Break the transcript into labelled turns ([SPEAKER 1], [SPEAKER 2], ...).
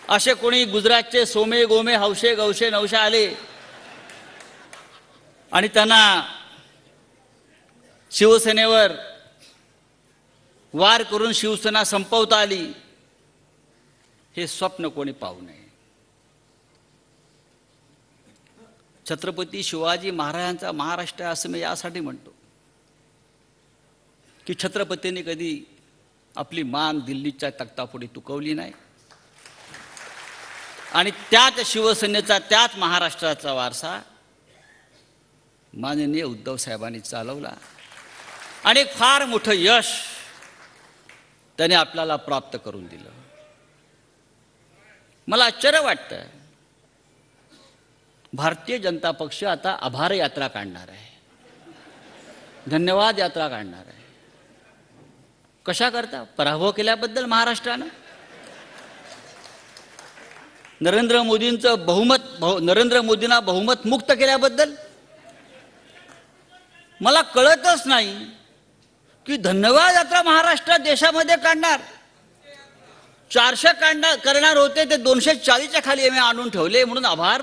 [SPEAKER 1] असे कोणी गुजरातचे सोमे गोमे हौशे गौशे नवशे आले आणि त्यांना शिवसेनेवर वार करून शिवसेना संपवता आली, हे स्वप्न कोणी पाहू नये. छत्रपती शिवाजी महाराजांचा महाराष्ट्र असं मी यासाठी म्हणतो की छत्रपतींनी कधी आपली मान दिल्लीच्या तख्तापुढे तुकवली नाही आणि त्याच शिवसेनेचा, त्याच महाराष्ट्राचा वारसा माननीय उद्धव साहेबांनी चालवला आणि फार मोठं यश त्याने आपल्याला प्राप्त करून दिलं. मला आश्चर्य वाटतं, भारतीय जनता पक्ष आता आभार यात्रा काढणार आहे, धन्यवाद यात्रा काढणार आहे. कशा करता? पराभव केल्याबद्दल महाराष्ट्रानं. नरेंद्र मोदींना बहुमत मुक्त केल्याबद्दल. मला कळतच नाही की धन्यवाद यात्रा महाराष्ट्रात देशामध्ये काढणार. 400 करणार होते ते 240च्या खाली आम्ही आणून ठेवले म्हणून आभार